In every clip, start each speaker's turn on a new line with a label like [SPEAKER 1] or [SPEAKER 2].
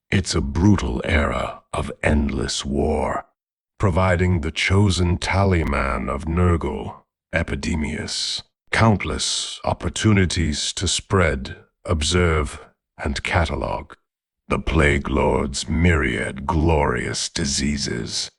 [SPEAKER 1] It's a brutal era of endless war, providing the chosen tallyman of Nurgle, Epidemius, countless opportunities to spread, observe, and catalog the Plague Lord's myriad glorious diseases.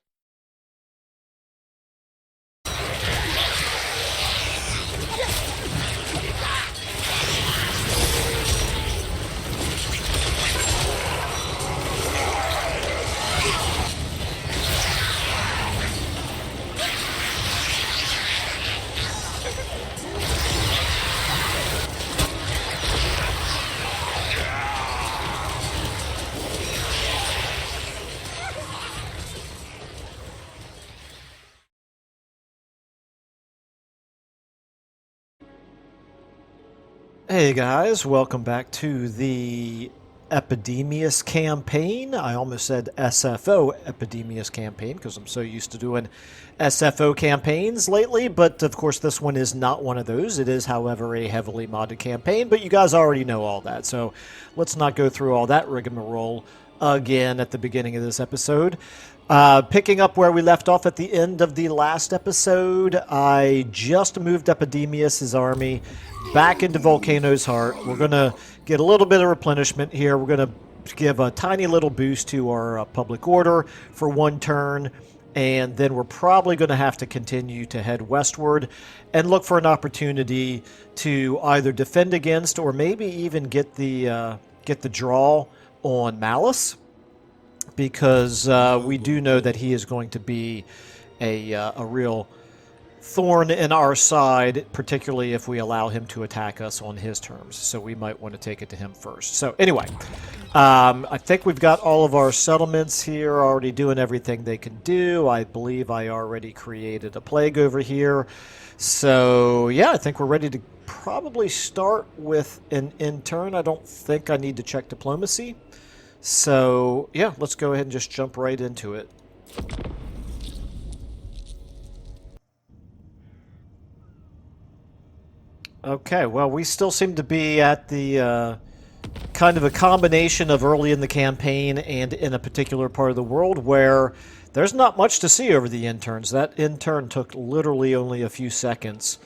[SPEAKER 2] Hey guys, welcome back to the Epidemius campaign. I almost said SFO Epidemius campaign because I'm so used to doing SFO campaigns lately, but of course this one is not one of those. It is, however, a heavily modded campaign, but you guys already know all that, so let's not go through all that rigmarole again at the beginning of this episode. Picking up where we left off at the end of the last episode, I just moved Epidemius' army back into Volcano's Heart. We're going to get a little bit of replenishment here. We're going to give a tiny little boost to our public order for one turn, and then we're probably going to have to continue to head westward and look for an opportunity to either defend against or maybe even get the draw on Malice, because we do know that he is going to be a real thorn in our side, particularly if we allow him to attack us on his terms. So we might want to take it to him first. So anyway, I think we've got all of our settlements here already doing everything they can do. I believe I already created a plague over here. So yeah, I think we're ready to probably start with an intern. I don't think I need to check diplomacy. So yeah, let's go ahead and just jump right into it. Okay, well, we still seem to be at the kind of a combination of early in the campaign and in a particular part of the world where there's not much to see over the interns. That intern took literally only a few seconds,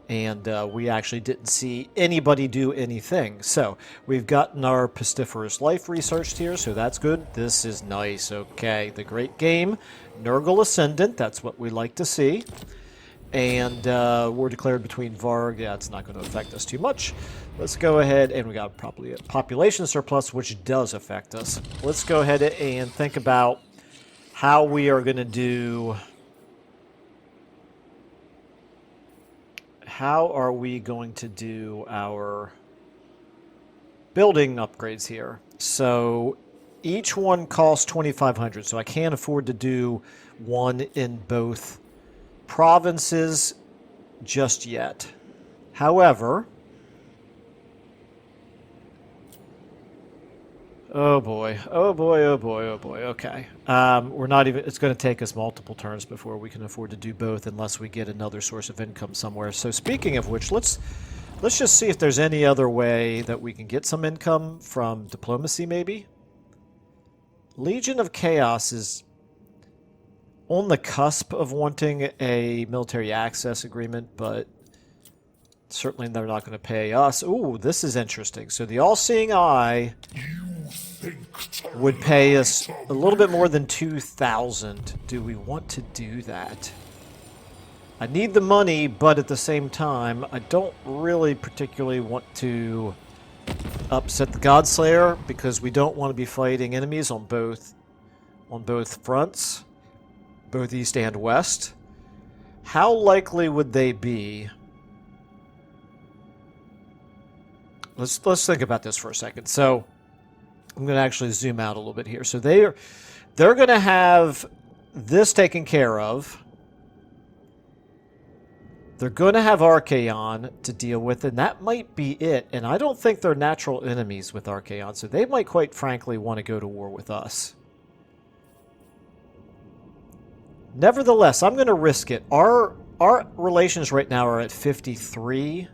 [SPEAKER 2] and we actually didn't see anybody do anything. So we've gotten our pestiferous life researched here, so that's good. This is nice. Okay, the great game, Nurgle Ascendant, that's what we like to see. And we're declared between Varg. Yeah, it's not going to affect us too much. Let's go ahead, and we got probably a population surplus, which does affect us. Let's go ahead and think about how we are going to do... How are we going to do our building upgrades here? So each one costs 2,500, so I can't afford to do one in both provinces just yet. However, oh boy, oh boy, oh boy, oh boy. Okay, we're not even. It's going to take us multiple turns before we can afford to do both, unless we get another source of income somewhere. So speaking of which, let's just see if there's any other way that we can get some income from diplomacy. Maybe Legion of Chaos is on the cusp of wanting a military access agreement, but certainly they're not going to pay us. Ooh, this is interesting. So the All-Seeing Eye would pay us a little bit more than 2,000. Do we want to do that? I need the money, but at the same time, I don't really particularly want to upset the Godslayer, because we don't want to be fighting enemies on both fronts. Both east and west. How likely would they be? Let's think about this for a second. So I'm going to actually zoom out a little bit here. So they're going to have this taken care of. They're going to have Archaon to deal with, and that might be it. And I don't think they're natural enemies with Archaon, so they might quite frankly want to go to war with us. Nevertheless, I'm going to risk it. Our relations right now are at 53.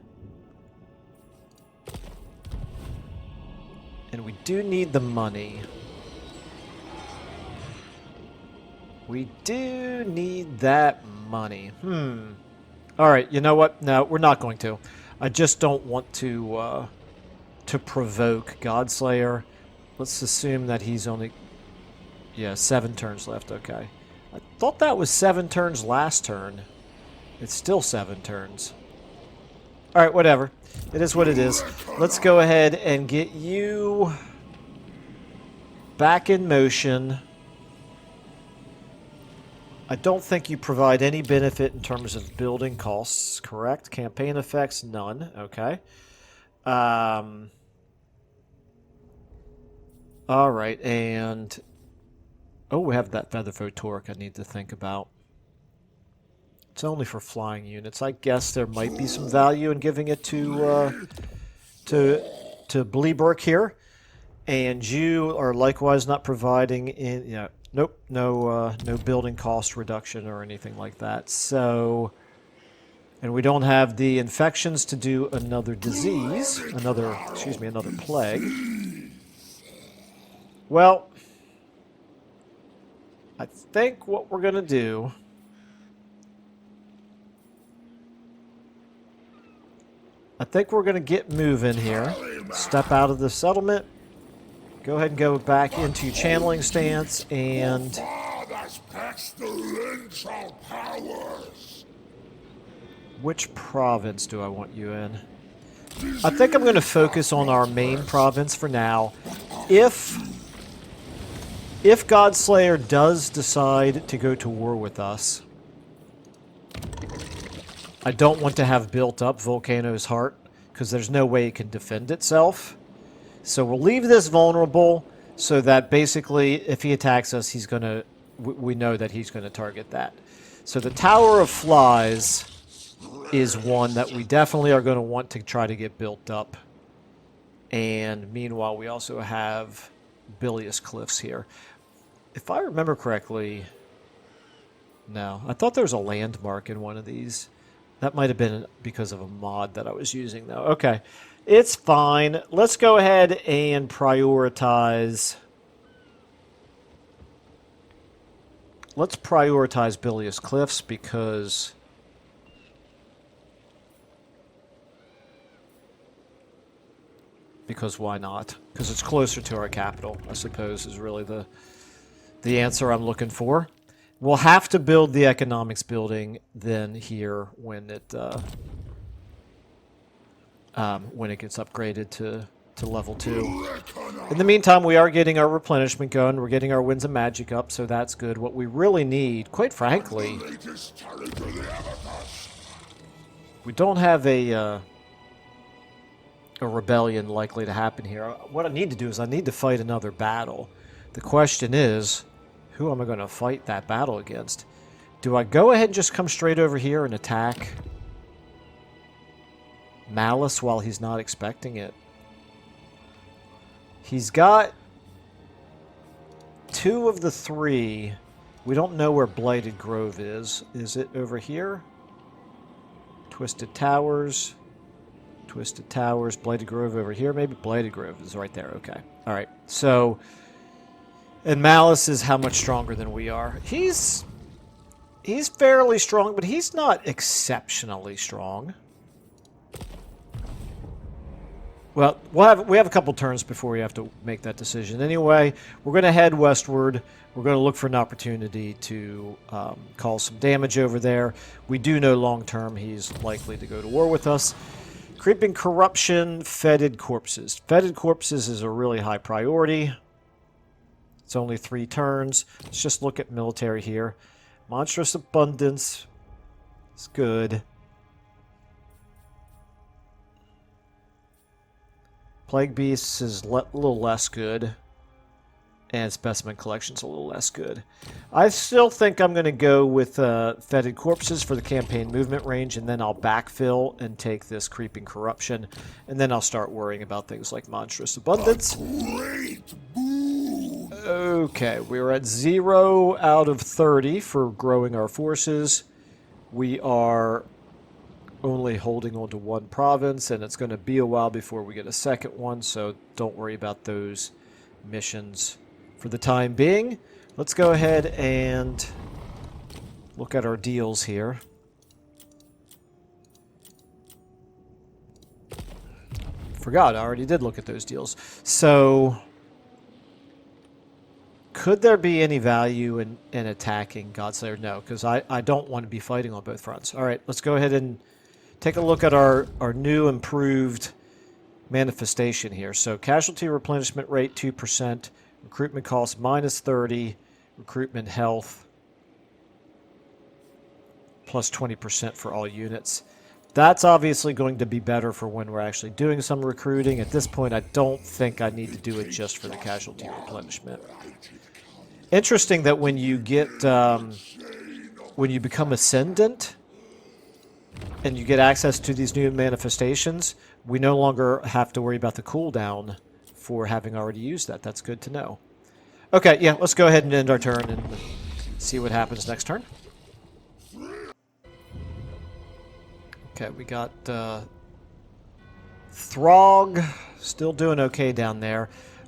[SPEAKER 2] And we do need the money. We do need that money. Alright, you know what? No, we're not going to. I just don't want to provoke Godslayer. Let's assume that he's only... Yeah, 7 turns left, okay. I thought that was 7 turns last turn. It's still 7 turns. Alright, whatever. It is what it is. Let's go ahead and get you back in motion. I don't think you provide any benefit in terms of building costs, correct? Campaign effects, none. Okay. Alright, and... Oh, we have that Featherfoot Torque I need to think about. It's only for flying units. I guess there might be some value in giving it to Bleeberk here. And you are likewise not providing in... Yeah, nope, no building cost reduction or anything like that. So... And we don't have the infections to do another disease. Another plague. Well... I think what we're going to do... I think we're going to get moving here. Step out of the settlement. Go ahead and go back into channeling stance and... Which province do I want you in? I think I'm going to focus on our main province for now. If Godslayer does decide to go to war with us, I don't want to have built up Volcano's Heart, because there's no way it can defend itself. So we'll leave this vulnerable, so that basically, if he attacks us, he's going to... We know that he's going to target that. So the Tower of Flies is one that we definitely are going to want to try to get built up. And meanwhile, we also have Bilious Cliffs here. If I remember correctly... No, I thought there was a landmark in one of these. That might have been because of a mod that I was using, though. Okay, it's fine. Let's go ahead and prioritize... Let's prioritize Bilious Cliffs because... Because why not? Because it's closer to our capital, I suppose, is really the answer I'm looking for. We'll have to build the economics building then here when it gets upgraded to level 2. In the meantime, we are getting our replenishment going. We're getting our Winds of Magic up, so that's good. What we really need, quite frankly, we don't have a rebellion likely to happen here. What I need to do is I need to fight another battle. The question is, who am I going to fight that battle against? Do I go ahead and just come straight over here and attack Malice while he's not expecting it? He's got 2 of the 3. We don't know where Blighted Grove is. Is it over here? Twisted Towers. Twisted Towers. Blighted Grove over here, maybe? Blighted Grove is right there. Okay. All right. So... And Malice is how much stronger than we are. He's fairly strong, but he's not exceptionally strong. Well, we have a couple turns before we have to make that decision. Anyway, we're going to head westward. We're going to look for an opportunity to cause some damage over there. We do know long-term he's likely to go to war with us. Creeping Corruption, Fetid Corpses. Fetid Corpses is a really high priority. It's only 3 turns. Let's just look at military here. Monstrous Abundance. It's good. Plague Beasts is a little less good. And Specimen Collection's a little less good. I still think I'm going to go with Fetid Corpses for the campaign movement range, and then I'll backfill and take this Creeping Corruption, and then I'll start worrying about things like Monstrous Abundance. Okay, we're at 0 out of 30 for growing our forces. We are only holding on to one province, and it's going to be a while before we get a second one, so don't worry about those missions for the time being. Let's go ahead and look at our deals here. Forgot, I already did look at those deals. So, could there be any value in attacking Godslayer? No, because I don't want to be fighting on both fronts. All right, let's go ahead and take a look at our new improved manifestation here. So, casualty replenishment rate 2%, recruitment cost minus 30, recruitment health plus 20% for all units. That's obviously going to be better for when we're actually doing some recruiting. At this point, I don't think I need to do it just for the casualty replenishment. Interesting that when you get, when you become Ascendant and you get access to these new manifestations, we no longer have to worry about the cooldown for having already used that. That's good to know. Okay, yeah, let's go ahead and end our turn and see what happens next turn. Okay, we got Throg still doing okay down there.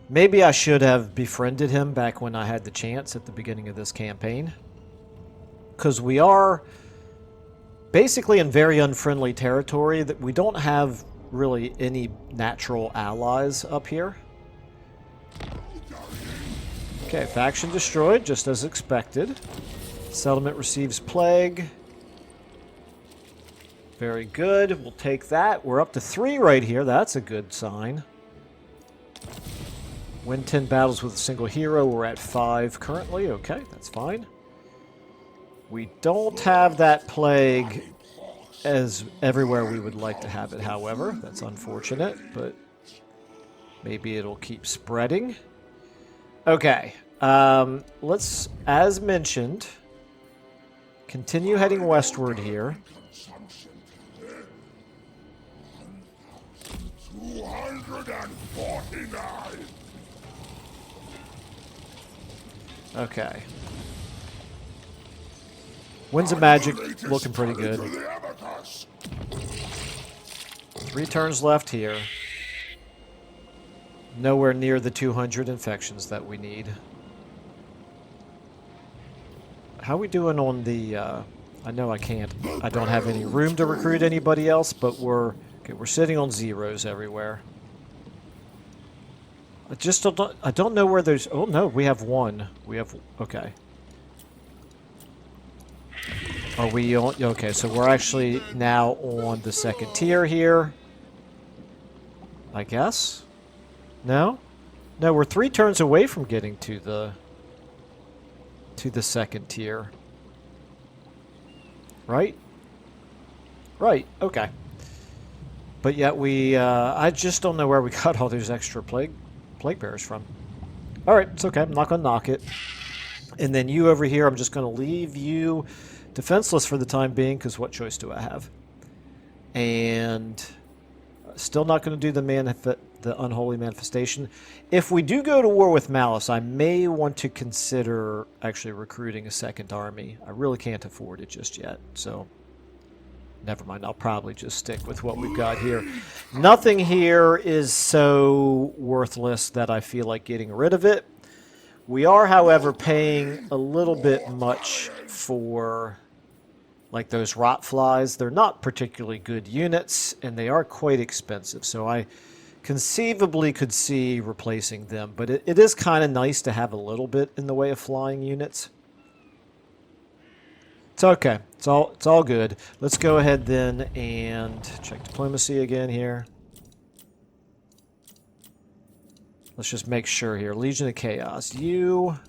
[SPEAKER 2] Maybe I should have befriended him back when I had the chance at the beginning of this campaign. Because we are basically in very unfriendly territory that we don't have really any natural allies up here. Okay, faction destroyed, just as expected. Settlement receives plague. Very good. We'll take that. We're up to 3 right here. That's a good sign. Win 10 battles with a single hero. We're at 5 currently. Okay, that's fine. We don't have that plague as everywhere we would like to have it, however. That's unfortunate, but maybe it'll keep spreading. Okay. Let's, as mentioned, continue heading westward here.
[SPEAKER 3] 249.
[SPEAKER 2] Okay. Winds of Magic looking pretty good. 3 turns left here. Nowhere near the 200 infections that we need. How are we doing on the... I know I can't. I don't have any room to recruit anybody else, but we're sitting on zeros everywhere. I don't know where there's... Oh, no, we have 1. We have... Okay. Are we on... Okay, so we're actually now on the second tier here. I guess? No? No, we're 3 turns away from getting to the second tier. Right? Right, okay. But yet we... I just don't know where we got all those extra plague bearers from. Alright, it's okay. I'm not going to knock it. And then you over here, I'm just going to leave you defenseless for the time being, because what choice do I have? And still not going to do the unholy manifestation. If we do go to war with Malice, I may want to consider actually recruiting a second army. I really can't afford it just yet, so never mind. I'll probably just stick with what we've got here. Nothing here is so worthless that I feel like getting rid of it. We are, however, paying a little bit much for like those rot flies. They're not particularly good units, and they are quite expensive. So I conceivably could see replacing them, but it is kind of nice to have a little bit in the way of flying units. It's okay. It's all good. Let's go ahead then and check diplomacy again here. Let's just make sure here. Legion of Chaos. You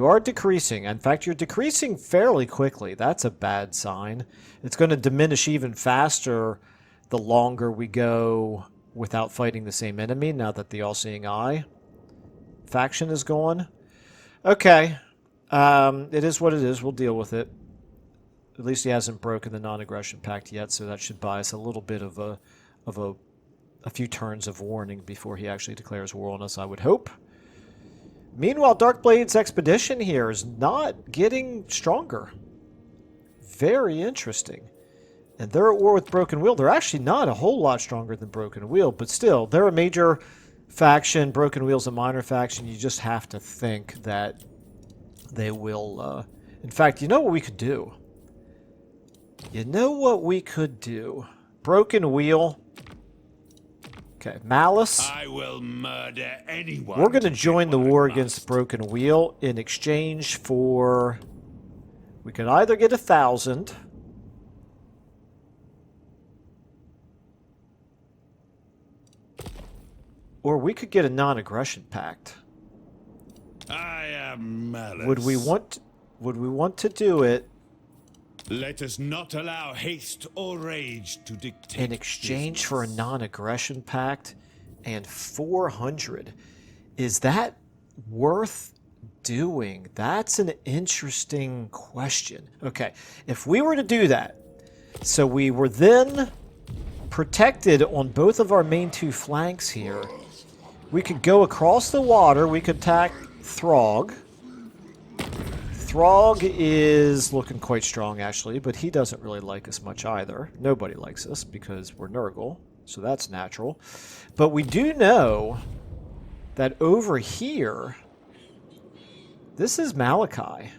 [SPEAKER 2] are decreasing. In fact, you're decreasing fairly quickly. That's a bad sign. It's going to diminish even faster the longer we go without fighting the same enemy, now that the All-Seeing Eye faction is gone. Okay. It is what it is. We'll deal with it. At least he hasn't broken the non-aggression pact yet, so that should buy us a little bit of a few turns of warning before he actually declares war on us, I would hope. Meanwhile, Darkblade's expedition here is not getting stronger. Very interesting. And they're at war with Broken Wheel. They're actually not a whole lot stronger than Broken Wheel, but still, they're a major faction. Broken Wheel's a minor faction. You just have to think that they will... In fact, you know what we could do? You know what we could do? Broken Wheel... Okay, Malice.
[SPEAKER 3] I will murder anyone.
[SPEAKER 2] We're going to join the war against Broken Wheel in exchange for... We could either get 1,000... Or we could get a non-aggression pact.
[SPEAKER 3] I am Malice.
[SPEAKER 2] Would we want to do it
[SPEAKER 3] Let us not allow haste or rage to dictate
[SPEAKER 2] in exchange for a non-aggression pact and 400? Is that worth doing? That's an interesting question. Okay, if we were to do that, so we were then protected on both of our main two flanks here, we could go across the water, we could attack Throg. Throg is looking quite strong, actually, but he doesn't really like us much either. Nobody likes us because we're Nurgle, so that's natural. But we do know that over here, this is Malachi.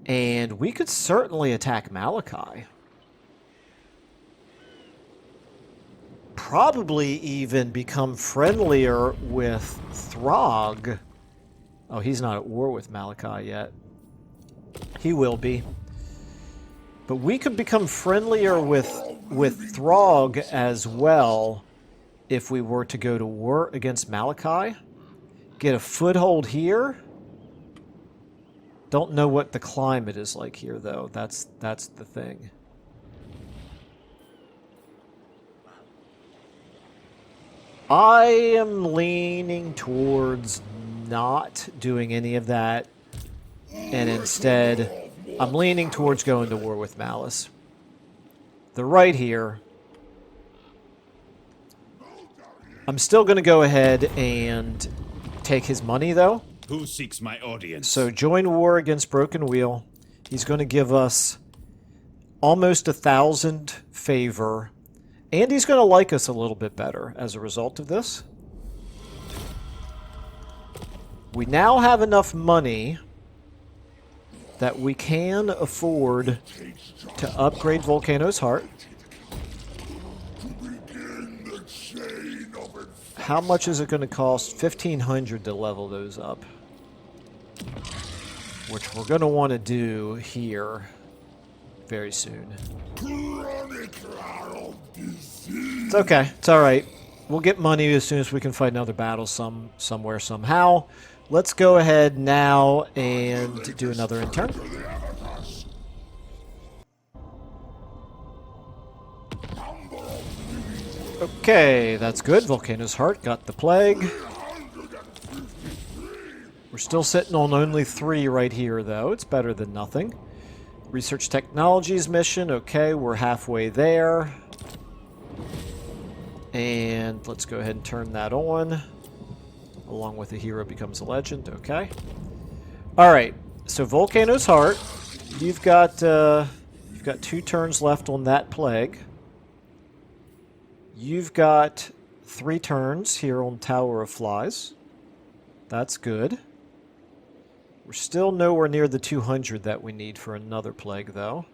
[SPEAKER 2] And we could certainly attack Malachi. Probably even become friendlier with Throg. Oh, he's not at war with Malachi yet. He will be. But we could become friendlier with Throg as well if we were to go to war against Malachi. Get a foothold here. Don't know what the climate is like here, though. That's the thing. I am leaning towards not doing any of that, and instead, I'm leaning towards going to war with Malice. They're right here. I'm still going to go ahead and take his money, though.
[SPEAKER 3] Who seeks my audience?
[SPEAKER 2] So join war against Broken Wheel. He's going to give us almost 1,000 favor. And he's going to like us a little bit better as a result of this. We now have enough money that we can afford to upgrade Volcano's Heart. How much is it going to cost? 1,500 to level those up. Which we're going to want to do here very soon. It's okay. It's alright. We'll get money as soon as we can fight another battle somewhere, somehow. Let's go ahead now and do another intern. Okay, that's good. Volcano's Heart got the plague. We're still sitting on only 3 right here, though. It's better than nothing. Research Technologies mission. Okay, we're halfway there. And let's go ahead and turn that on. Along with a hero becomes a legend. Okay. Alright, so Volcano's Heart. You've got 2 turns left on that plague. You've got 3 turns here on Tower of Flies. That's good. We're still nowhere near the 200 that we need for another plague, though.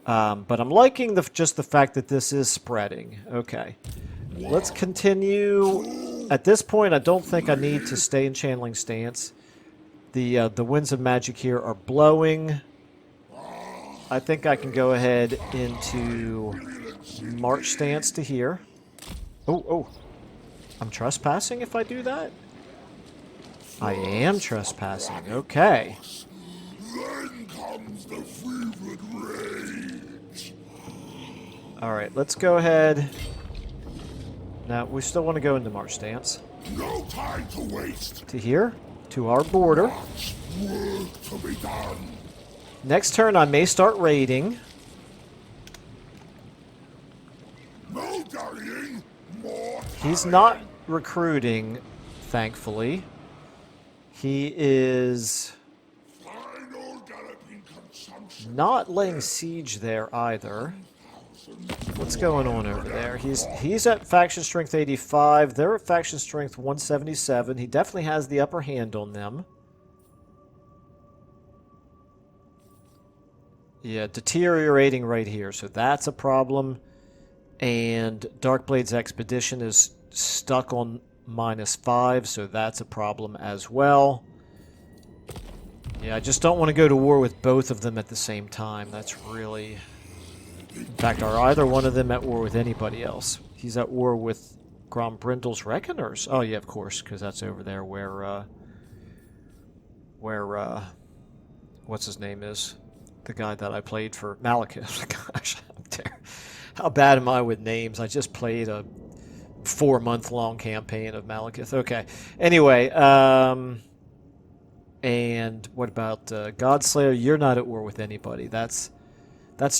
[SPEAKER 2] But I'm liking just the fact that this is spreading. Okay. Let's continue. At this point, I don't think I need to stay in Channeling Stance. The winds of magic here are blowing. I think I can go ahead into March Stance to here. Oh. I'm trespassing if I do that? I am trespassing. Okay.
[SPEAKER 4] Then comes the fevered rage.
[SPEAKER 2] Alright, let's go ahead. Now, we still want to go into March Stance.
[SPEAKER 4] No time to waste.
[SPEAKER 2] To here. To our border.
[SPEAKER 4] Work to be done.
[SPEAKER 2] Next turn, I may start raiding.
[SPEAKER 4] No dallying. More
[SPEAKER 2] He's
[SPEAKER 4] time.
[SPEAKER 2] not recruiting, thankfully. He is
[SPEAKER 4] Final galloping consumption.
[SPEAKER 2] not laying siege there either. What's going on over there? He's at faction strength 85. They're at faction strength 177. He definitely has the upper hand on them. Yeah, deteriorating right here, so that's a problem. And Darkblade's Expedition is stuck on -5, so that's a problem as well. Yeah, I just don't want to go to war with both of them at the same time. That's really... In fact, are either one of them at war with anybody else? He's at war with Grombrindal's Reckoners. Oh, yeah, of course, because that's over there where what's his name is? The guy that I played for Malekith. Gosh, how bad am I with names? I just played a 4-month-long campaign of Malekith. Okay. Anyway, and what about Godslayer? You're not at war with anybody. That's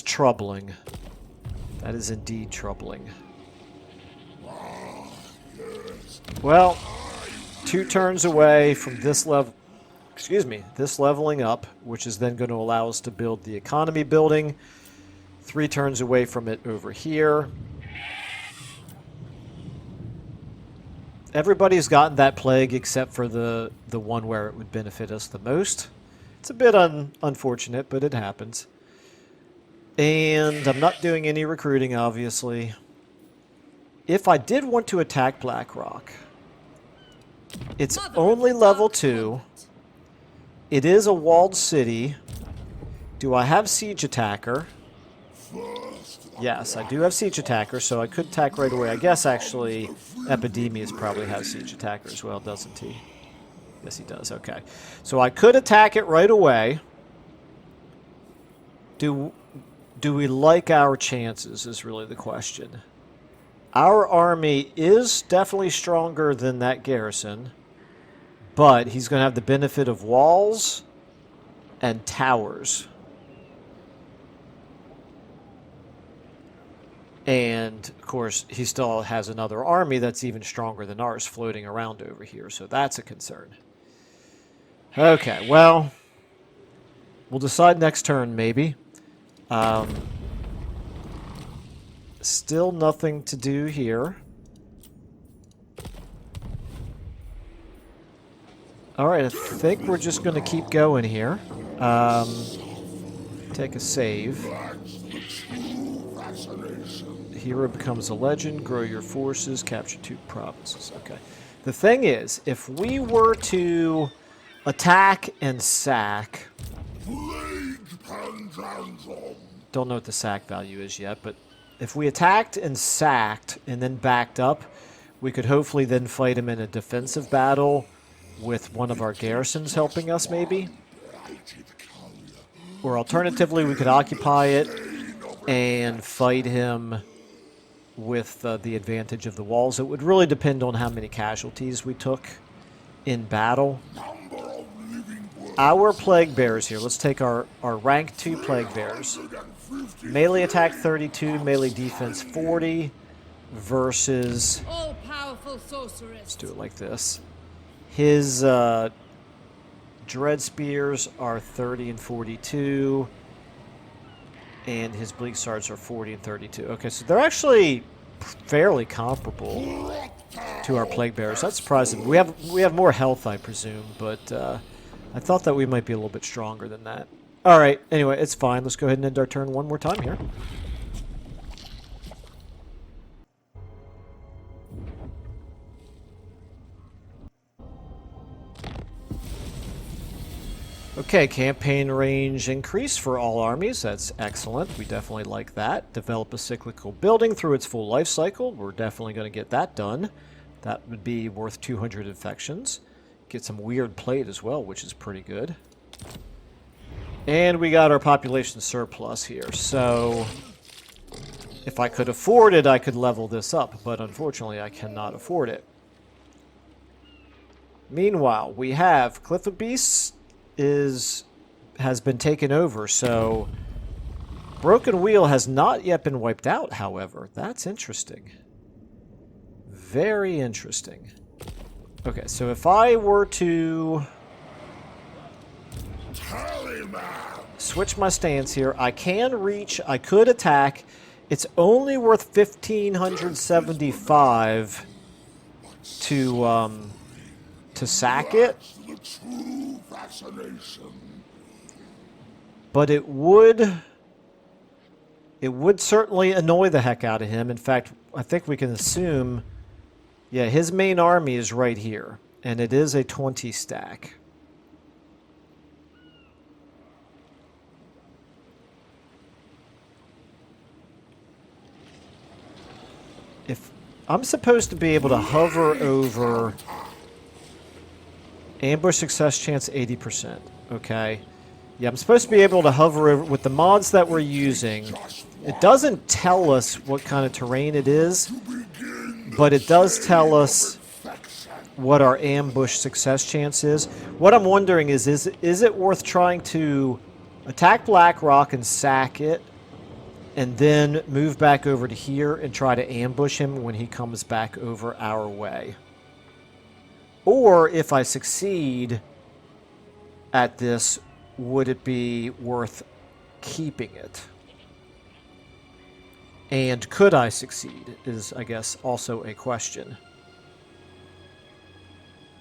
[SPEAKER 2] troubling. That is indeed troubling. Well, 2 turns away from this level. Excuse me, this leveling up, which is then going to allow us to build the economy building. 3 turns away from it over here. Everybody's gotten that plague except for the one where it would benefit us the most. It's a bit unfortunate, but it happens. And I'm not doing any recruiting, obviously. If I did want to attack Blackrock, it's only level 2. It is a walled city. Do I have Siege Attacker? Yes, I do have Siege Attacker, so I could attack right away. I guess, actually, Epidemius probably has Siege Attacker as well, doesn't he? Yes, he does. Okay. So I could attack it right away. Do we like our chances is really the question. Our army is definitely stronger than that garrison, but he's going to have the benefit of walls and towers. And, of course, he still has another army that's even stronger than ours floating around over here, so that's a concern. Okay, well, we'll decide next turn, maybe. Still nothing to do here. Alright, I think we're just going to keep going here. Take a save. Hero becomes a legend, grow your forces, capture 2 provinces. Okay. The thing is, if we were to attack and sack... Don't know what the sack value is yet, but if we attacked and sacked and then backed up, we could hopefully then fight him in a defensive battle with one of our garrisons helping us, maybe. Or alternatively, we could occupy it and fight him with the advantage of the walls. It would really depend on how many casualties we took in battle. Our Plague Bears here. Let's take our rank 2 Plague Bears. Melee attack 32, melee defense 40 versus...
[SPEAKER 5] All-powerful sorceress.
[SPEAKER 2] Let's do it like this. His Dread Spears are 30 and 42. And his Bleak Swords are 40 and 32. Okay, so they're actually fairly comparable to our Plague Bearers. That's surprising. We have more health, I presume, but I thought that we might be a little bit stronger than that. All right, anyway, it's fine. Let's go ahead and end our turn one more time here. Okay, campaign range increase for all armies. That's excellent. We definitely like that. Develop a cyclical building through its full life cycle. We're definitely going to get that done. That would be worth 200 infections. Get some weird plate as well, which is pretty good. And we got our population surplus here. So if I could afford it, I could level this up. But unfortunately, I cannot afford it. Meanwhile, we have Cliff of Beasts has been taken over, so Broken Wheel has not yet been wiped out, however. That's interesting. very interesting. Okay, so if I were to switch my stance here, I can reach, I could attack. It's only worth 1,575 to sack it. But it would certainly annoy the heck out of him. In fact, I think we can assume, yeah, his main army is right here, and it is a 20 stack. If I'm supposed to be able to hover over ambush success chance 80%, okay? Yeah, I'm supposed to be able to hover over with the mods that we're using. It doesn't tell us what kind of terrain it is, but it does tell us what our ambush success chance is. What I'm wondering is it worth trying to attack Blackrock and sack it, and then move back over to here and try to ambush him when he comes back over our way? Or if I succeed at this, would it be worth keeping it? And could I succeed is, I guess, also a question.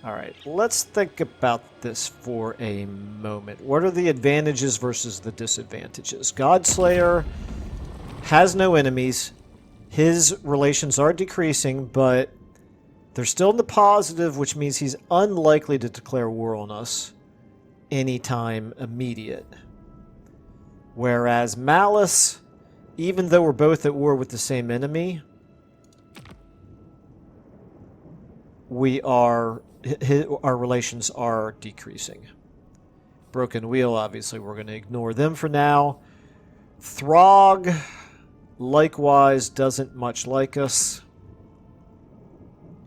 [SPEAKER 2] All right, let's think about this for a moment. What are the advantages versus the disadvantages? Godslayer has no enemies. His relations are decreasing, but they're still in the positive, which means he's unlikely to declare war on us anytime immediate. Whereas Malice, even though we're both at war with the same enemy, our relations are decreasing. Broken Wheel, obviously, we're going to ignore them for now. Throg, likewise, doesn't much like us.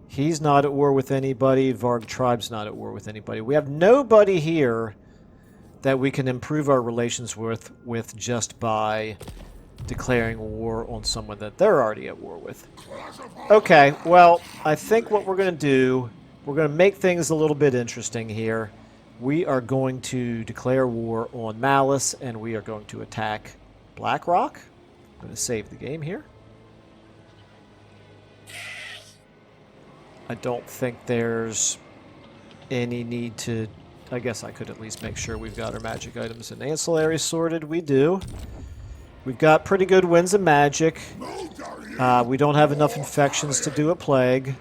[SPEAKER 2] He's not at war with anybody. Varg Tribe's not at war with anybody. We have nobody here that we can improve our relations with just by declaring war on someone that they're already at war with. Okay, well, I think what we're going to do, we're going to make things a little bit interesting here. We are going to declare war on Malice, and we are going to attack Blackrock. I'm going to save the game here. I don't think there's any need to... I guess I could at least make sure we've got our magic items and ancillaries sorted. We do. We've got pretty good winds of magic. We don't have enough infections to do a plague.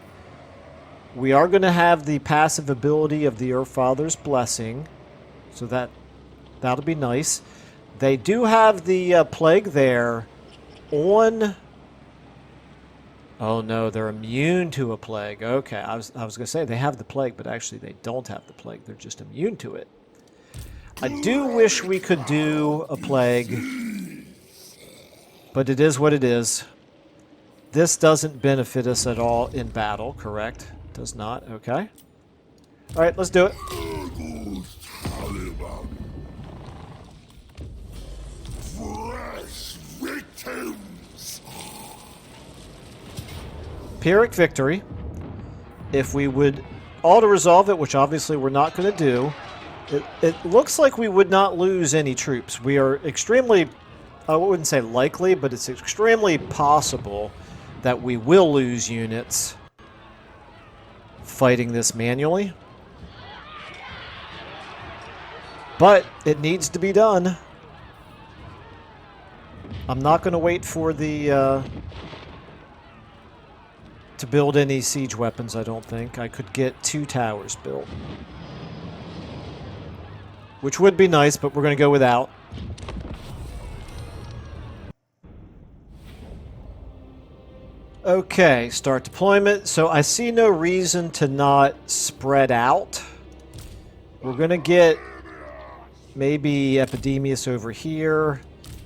[SPEAKER 2] We are going to have the passive ability of the Earthfather's Blessing, so that'll be nice. They do have the plague there on... Oh no, they're immune to a plague. Okay, I was going to say they have the plague, but actually they don't have the plague. They're just immune to it. I do wish we could do a plague, but it is what it is. This doesn't benefit us at all in battle, correct? Does not, okay. All right, let's do it.
[SPEAKER 4] Fresh victims.
[SPEAKER 2] Pyrrhic victory. If we would auto-resolve it, which obviously we're not going to do, it looks like we would not lose any troops. We are extremely, I wouldn't say likely, but it's extremely possible that we will lose units fighting this manually. But it needs to be done. I'm not going to wait for the... to build any siege weapons, I don't think. I could get 2 towers built. Which would be nice, but we're going to go without. Okay, start deployment. So I see no reason to not spread out. We're going to get maybe Epidemius over here.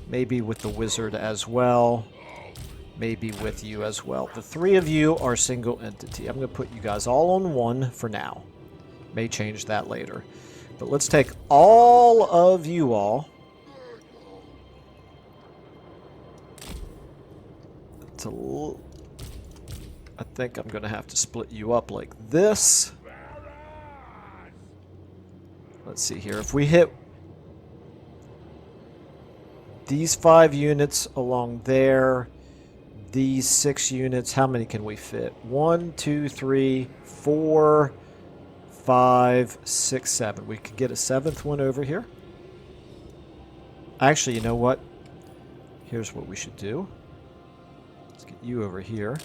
[SPEAKER 2] Maybe with the wizard as well. Maybe with you as well. The 3 of you are single entity. I'm going to put you guys all on 1 for now. May change that later. But let's take all of you all I think I'm going to have to split you up like this. Let's see here. If we hit these 5 units along there, these 6 units, how many can we fit? 1, 2, 3, 4, 5, 6, 7. We could get a 7th one over here. Actually, you know what? Here's what we should do. Let's get you over here.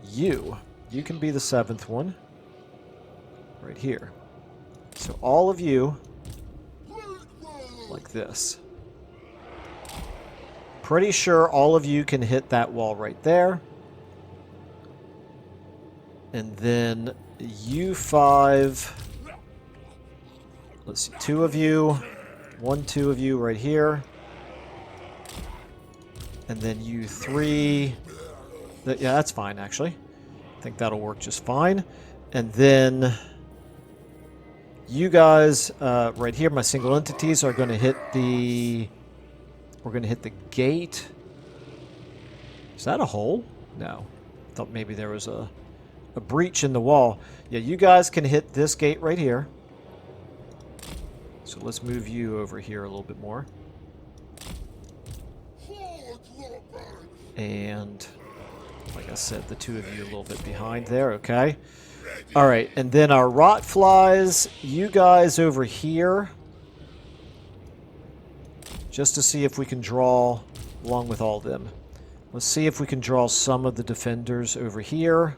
[SPEAKER 2] You can be the 7th one. Right here. So all of you, like this. Pretty sure all of you can hit that wall right there. And then you 5. Let's see, 2 of you. 1, 2 of you right here. And then you 3. Yeah, that's fine, actually. I think that'll work just fine. And then you guys right here, my single entities, are going to hit the... We're going to hit the gate. Is that a hole? No. I thought maybe there was a breach in the wall. Yeah, you guys can hit this gate right here. So let's move you over here a little bit more. And like I said, the 2 of you a little bit behind there, okay? All right, and then our rot flies, you guys over here. Just to see if we can draw along with all of them. Let's see if we can draw some of the defenders over here.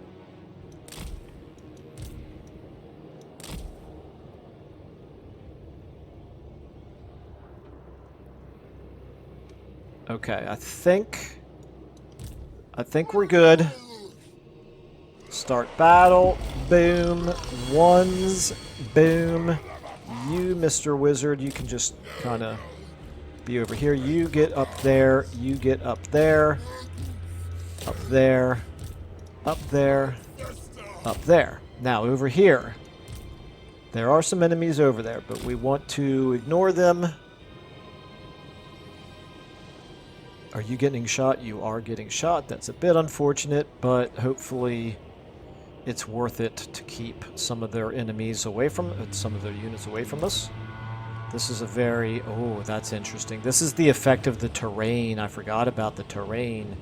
[SPEAKER 2] Okay, I think we're good. Start battle. Boom. Ones. Boom. You, Mr. Wizard, you can just kind of be over here. You get up there. You get up there. Up there. Up there. Up there. Now, over here. There are some enemies over there, but we want to ignore them. Are you getting shot? You are getting shot. That's a bit unfortunate, but hopefully it's worth it to keep some of their enemies away from, some of their units away from us. This is a very, oh, that's interesting. This is the effect of the terrain. I forgot about the terrain.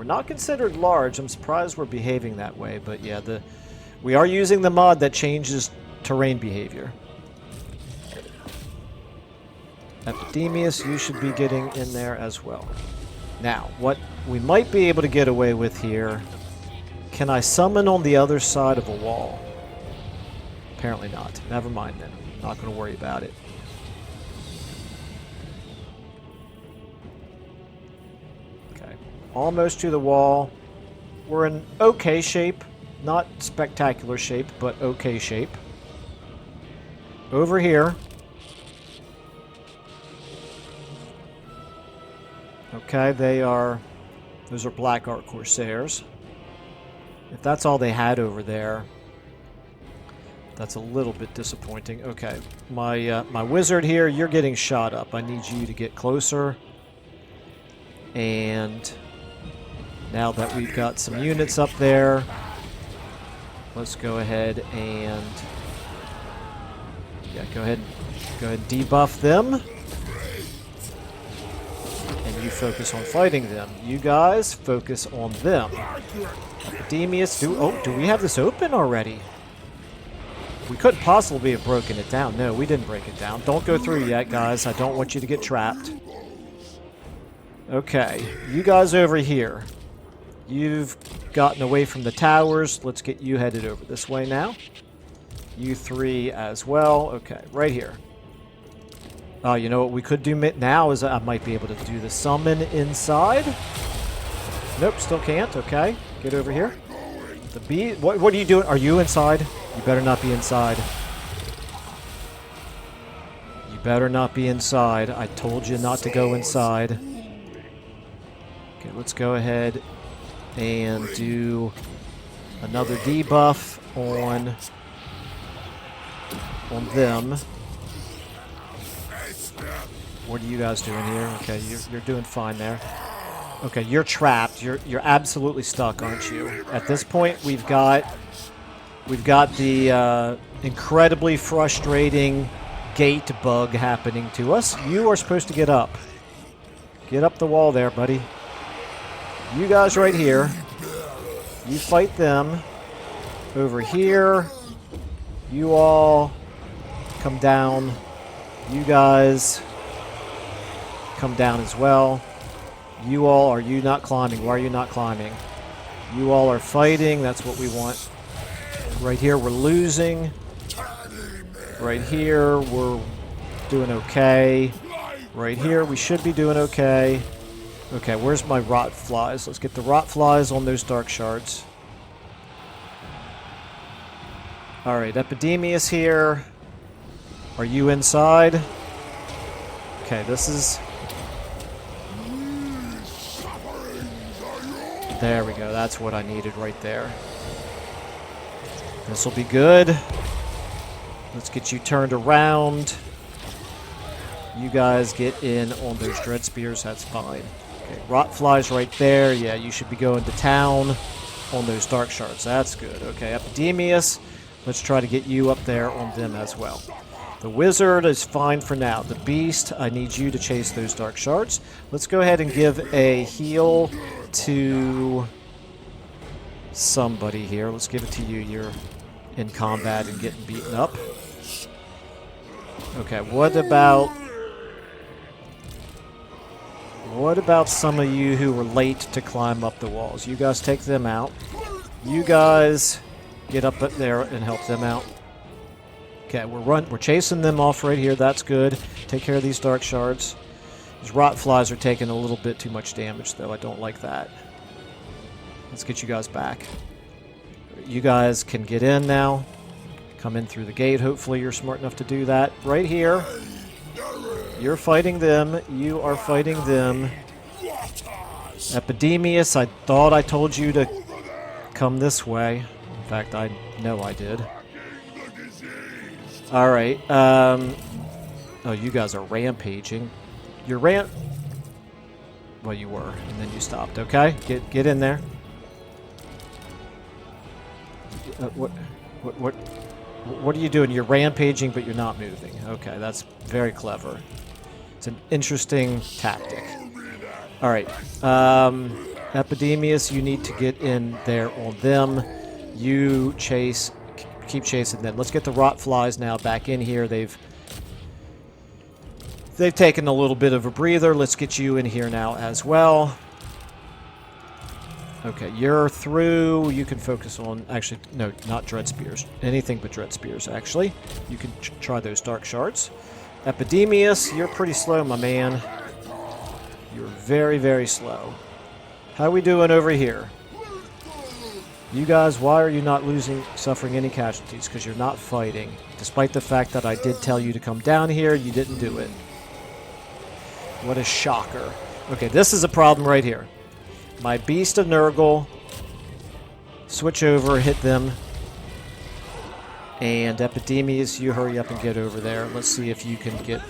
[SPEAKER 2] not considered large. I'm surprised we're behaving that way, but yeah, we are using the mod that changes terrain behavior. Epidemius, you should be getting in there as well. Now, what we might be able to get away with here, can I summon on the other side of a wall? Apparently not. Never mind then. Not going to worry about it. Okay. Almost to the wall. We're in okay shape. Not spectacular shape, but okay shape. Over here. Okay, those are Black Art Corsairs. If that's all they had over there, that's a little bit disappointing. Okay, my wizard here, you're getting shot up. I need you to get closer. And now that we've got some units up there, let's go ahead and go ahead and debuff them. And you focus on fighting them. You guys focus on them. Epidemius, do we have this open already? We couldn't possibly have broken it down. No, we didn't break it down. Don't go through yet, guys. I don't want you to get trapped. Okay, you guys over here. You've gotten away from the towers. Let's get you headed over this way now. You three as well. Okay, right here. You know what we could do now is I might be able to do the summon inside. Nope, still can't. Okay, get over here. The bee. What are you doing? Are you inside? You better not be inside. You better not be inside. I told you not to go inside. Okay, let's go ahead and do another debuff on them. What are you guys doing here? Okay, you're doing fine there. Okay, you're trapped. You're absolutely stuck, aren't you? At this point, we've got the incredibly frustrating gate bug happening to us. You are supposed to get up. Get up the wall there, buddy. You guys right here. You fight them. Over here. You all come down. You guys come down as well. You all, are you not climbing? Why are you not climbing? You all are fighting. That's what we want. Right here, we're losing. Right here, we're doing okay. Right here, we should be doing okay. Okay, where's my rot flies? Let's get the rot flies on those dark shards. Alright, Epidemius here. Are you inside? Okay, this is... There we go, that's what I needed right there. This will be good. Let's get you turned around. You guys get in on those dread spears, that's fine. Okay, rot flies right there. Yeah, you should be going to town on those dark shards. That's good. Okay, Epidemius, let's try to get you up there on them as well. The wizard is fine for now. The beast, I need you to chase those dark shards. Let's go ahead and give a heal to somebody here. Let's give it to you. You're in combat and getting beaten up. Okay, what about some of you who were late to climb up the walls? You guys take them out. You guys get up there and help them out. Okay, we're chasing them off right here. That's good. Take care of these dark shards. These rot flies are taking a little bit too much damage, though. I don't like that. Let's get you guys back. You guys can get in now. Come in through the gate. Hopefully you're smart enough to do that. Right here. You're fighting them. You are fighting them. Epidemius, I thought I told you to come this way. In fact, I know I did. Alright. Oh, you guys are rampaging. You're Well, you were, and then you stopped. Okay, get in there. What are you doing? You're rampaging, but you're not moving. Okay, that's very clever. It's an interesting tactic. All right. Epidemius, you need to get in there on them. You keep chasing them. Let's get the rot flies now back in here. They've taken a little bit of a breather. Let's get you in here now as well. Okay, you're through. You can focus on... Actually, no, not Dread Spears. Anything but Dread Spears, actually. You can try those Dark Shards. Epidemius, you're pretty slow, my man. You're very, very slow. How are we doing over here? You guys, why are you not suffering any casualties? Because you're not fighting. Despite the fact that I did tell you to come down here, you didn't do it. What a shocker. Okay, this is a problem right here. My Beast of Nurgle. Switch over, hit them. And Epidemius, you hurry up and get over there. Let's see if you can get...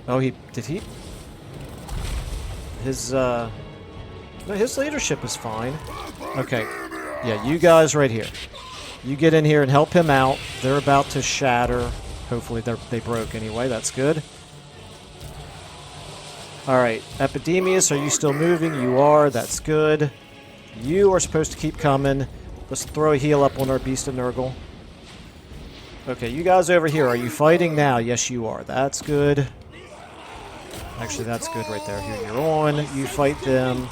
[SPEAKER 2] Oh, did he? His, no, his leadership is fine. Okay. Yeah, you guys right here. You get in here and help him out. They're about to shatter. Hopefully they broke anyway. That's good. Alright, Epidemius, are you still moving? You are. That's good. You are supposed to keep coming. Let's throw a heal up on our Beast of Nurgle. Okay, you guys over here, are you fighting now? Yes, you are. That's good. Actually, that's good right there. Here, you're on. You fight them.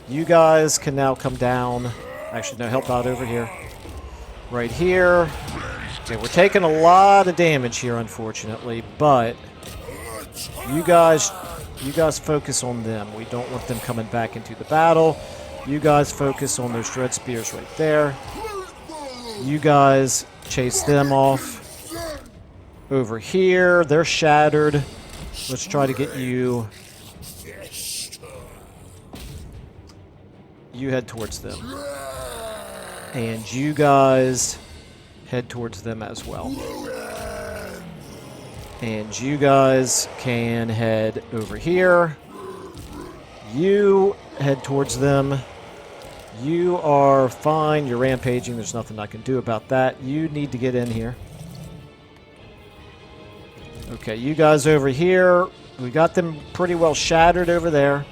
[SPEAKER 2] You guys can now come down. Actually, no, help out over here. Right here. Okay, we're taking a lot of damage here, unfortunately, but you guys focus on them. We don't want them coming back into the battle. You guys focus on those Dread Spears right there. You guys chase them off. Over here, they're shattered. Let's try to get you... You head towards them. And you guys head towards them as well. And you guys can head over here. You head towards them. You are fine. You're rampaging. There's nothing I can do about that. You need to get in here. Okay, you guys over here. We got them pretty well shattered over there.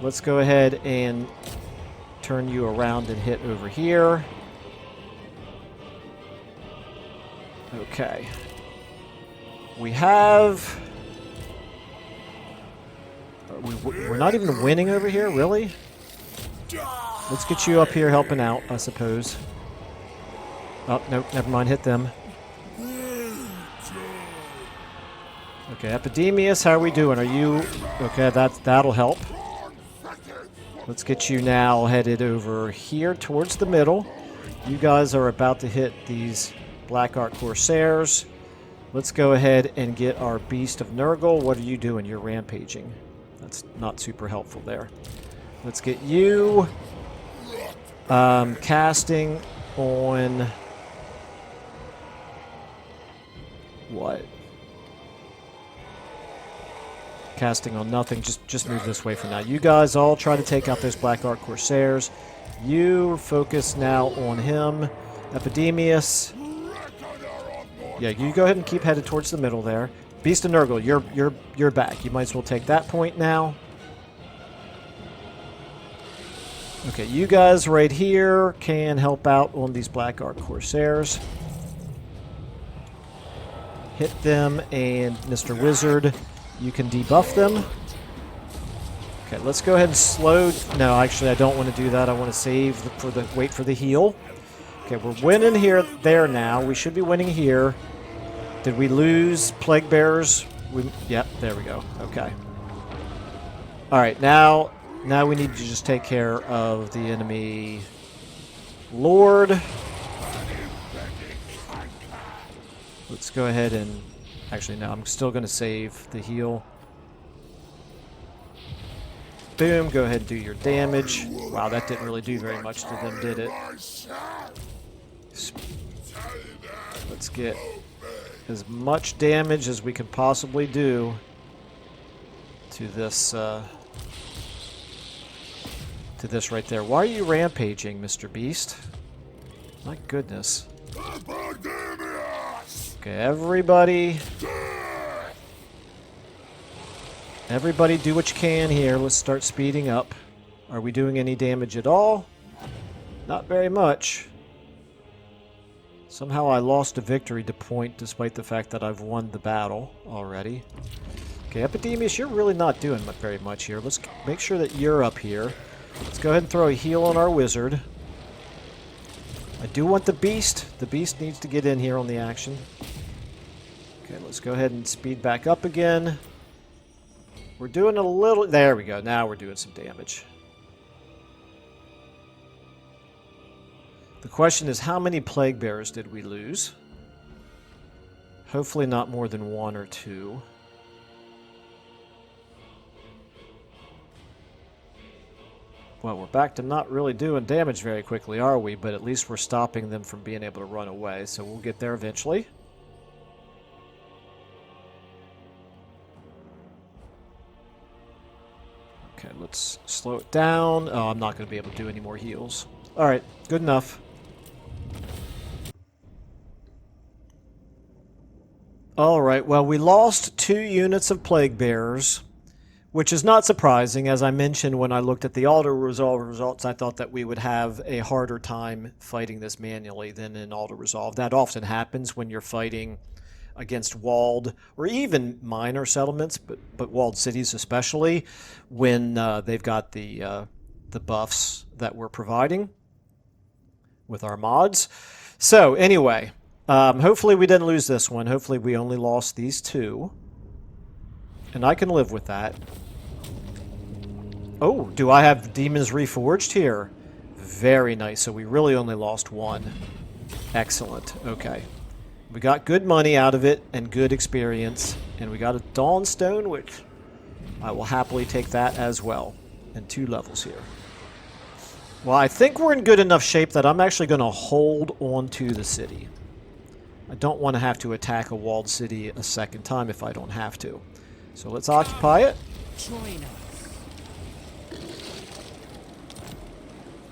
[SPEAKER 2] Let's go ahead and turn you around and hit over here. Okay. We have... We're not even winning over here, really? Let's get you up here helping out, I suppose. Oh, nope, never mind, hit them. Okay, Epidemius, how are we doing? Are you... Okay, that'll help. Let's get you now headed over here towards the middle. You guys are about to hit these Black Ark Corsairs. Let's go ahead and get our Beast of Nurgle. What are you doing? You're rampaging. That's not super helpful there. Let's get you casting on... What? Casting on nothing. Just move this way for now. You guys all try to take out those Black Ark Corsairs. You focus now on him. Epidemius. Yeah, you go ahead and keep headed towards the middle there. Beast of Nurgle, you're back. You might as well take that point now. Okay, you guys right here can help out on these Black Ark Corsairs. Hit them, and Mr. Wizard, you can debuff them. Okay, let's go ahead and slow... No, actually, I don't want to do that. I want to save wait for the heal. Okay, we're winning there now. We should be winning here. Did we lose Plague Bearers? Yep, there we go. Okay. Alright, now we need to just take care of the enemy Lord. Let's go ahead and... Actually, no, I'm still going to save the heal. Boom, go ahead and do your damage. Wow, that didn't really do very much to them, did it? Let's get as much damage as we can possibly do to this right there. Why are you rampaging, Mr. Beast? My goodness. Okay, everybody. Everybody do what you can here. Let's start speeding up. Are we doing any damage at all? Not very much. Somehow I lost a victory to point despite the fact that I've won the battle already. Okay, Epidemius, you're really not doing very much here. Let's make sure that you're up here. Let's go ahead and throw a heal on our wizard. I do want the beast. The beast needs to get in here on the action. Okay, let's go ahead and speed back up again. We're doing a little... There we go. Now we're doing some damage. The question is, how many plague bearers did we lose? Hopefully not more than 1 or 2. Well, we're back to not really doing damage very quickly, are we? But at least we're stopping them from being able to run away, so we'll get there eventually. Okay, let's slow it down. Oh, I'm not going to be able to do any more heals. Alright, good enough. Alright, well, we lost 2 units of Plague Bearers, which is not surprising. As I mentioned when I looked at the auto-resolve results, I thought that we would have a harder time fighting this manually than in auto-resolve. That often happens when you're fighting against walled or even minor settlements, but walled cities especially, when they've got the buffs that we're providing with our mods. So anyway, hopefully we didn't lose this one. Hopefully we only lost these 2. And I can live with that. Oh, do I have Demons Reforged here? Very nice. So we really only lost 1. Excellent. Okay. We got good money out of it and good experience. And we got a Dawnstone, which I will happily take that as well. And 2 levels here. Well, I think we're in good enough shape that I'm actually going to hold on to the city. I don't want to have to attack a walled city a second time if I don't have to. So let's occupy it.
[SPEAKER 5] Join us.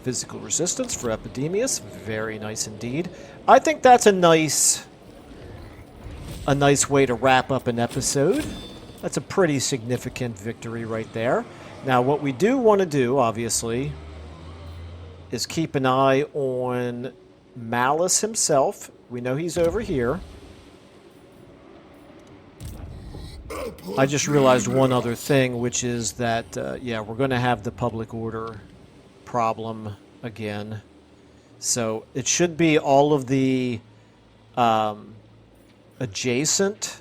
[SPEAKER 2] Physical resistance for Epidemius. Very nice indeed. I think that's a nice way to wrap up an episode. That's a pretty significant victory right there. Now, what we do want to do, obviously, is keep an eye on Malice himself. We know he's over here. I just realized one other thing, which is that, yeah, we're going to have the public order problem again. So it should be all of the adjacent...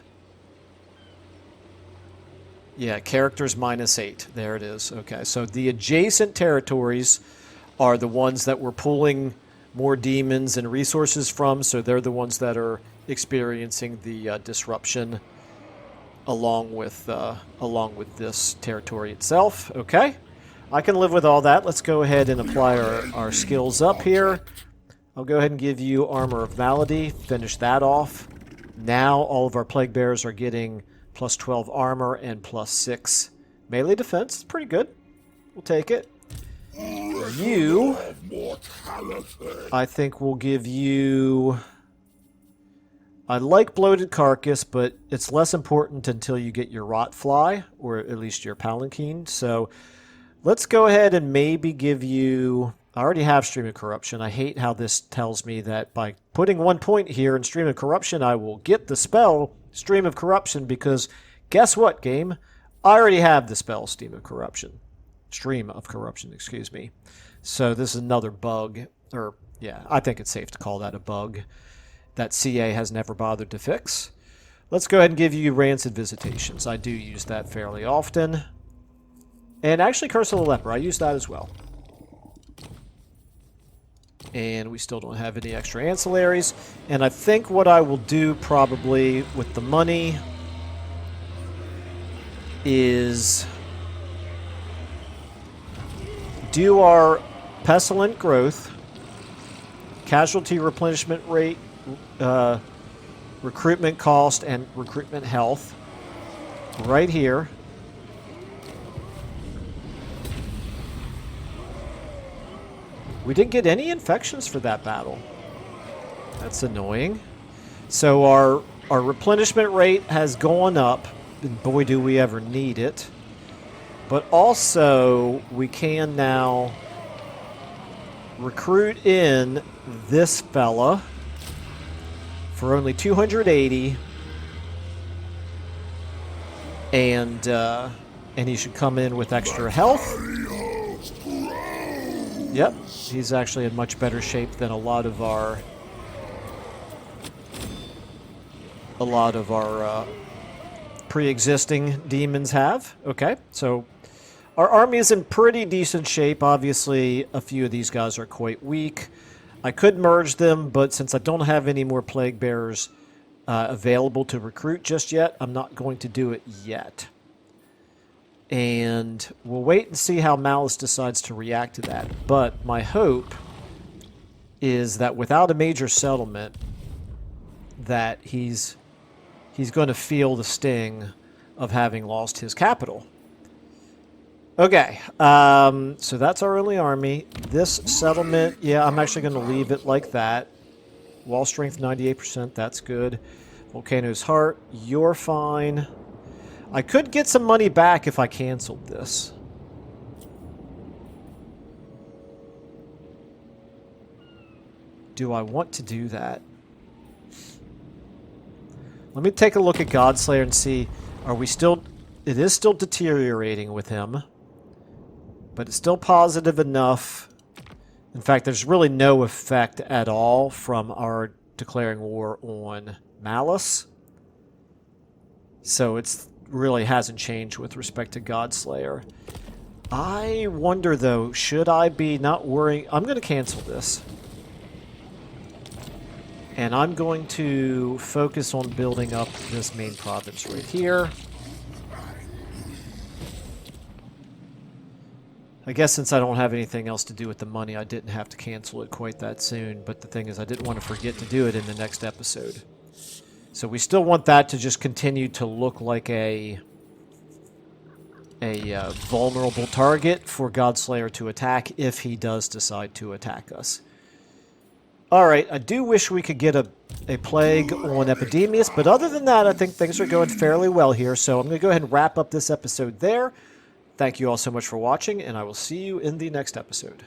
[SPEAKER 2] Yeah, characters -8. There it is. Okay, so the adjacent territories are the ones that we're pulling more demons and resources from, so they're the ones that are experiencing the disruption along with this territory itself. Okay, I can live with all that. Let's go ahead and apply our skills up here. I'll go ahead and give you Armor of Malady. Finish that off. Now all of our Plague Bearers are getting +12 armor and +6 melee defense. It's pretty good. We'll take it. You, I think we'll give you... I like Bloated Carcass, but it's less important until you get your Rot Fly, or at least your Palanquin. So let's go ahead and maybe give you... I already have Stream of Corruption. I hate how this tells me that by putting 1 point here in Stream of Corruption, I will get the spell Stream of Corruption, because guess what, game? I already have the spell Stream of Corruption, excuse me. So this is another bug, or yeah, I think it's safe to call that a bug that CA has never bothered to fix. Let's go ahead and give you Rancid Visitations. I do use that fairly often. And actually Curse of the Leper, I use that as well. And we still don't have any extra ancillaries. And I think what I will do probably with the money is do our Pestilent Growth, Casualty Replenishment Rate, Recruitment Cost, and Recruitment Health right here. We didn't get any infections for that battle. That's annoying. So our replenishment rate has gone up, and boy do we ever need it. But also, we can now recruit in this fella for only 280, and he should come in with extra health. Yep, he's actually in much better shape than a lot of our pre-existing demons have. Okay, so our army is in pretty decent shape. Obviously, a few of these guys are quite weak. I could merge them, but since I don't have any more plague bearers available to recruit just yet, I'm not going to do it yet. And we'll wait and see how Malice decides to react to that. But my hope is that without a major settlement, that he's going to feel the sting of having lost his capital. Okay, so that's our only army. This settlement, yeah, I'm actually going to leave it like that. Wall strength 98%, that's good. Volcano's Heart, you're fine. I could get some money back if I canceled this. Do I want to do that? Let me take a look at Godslayer and see, are we still... It is still deteriorating with him, but it's still positive enough. In fact, there's really no effect at all from our declaring war on Malice. So it's really hasn't changed with respect to Godslayer. I wonder, though, should I be not worrying... I'm going to cancel this. And I'm going to focus on building up this main province right here. I guess since I don't have anything else to do with the money, I didn't have to cancel it quite that soon. But the thing is, I didn't want to forget to do it in the next episode. So we still want that to just continue to look like a vulnerable target for Godslayer to attack if he does decide to attack us. Alright, I do wish we could get a plague on Epidemius, but other than that, I think things are going fairly well here. So I'm going to go ahead and wrap up this episode there. Thank you all so much for watching, and I will see you in the next episode.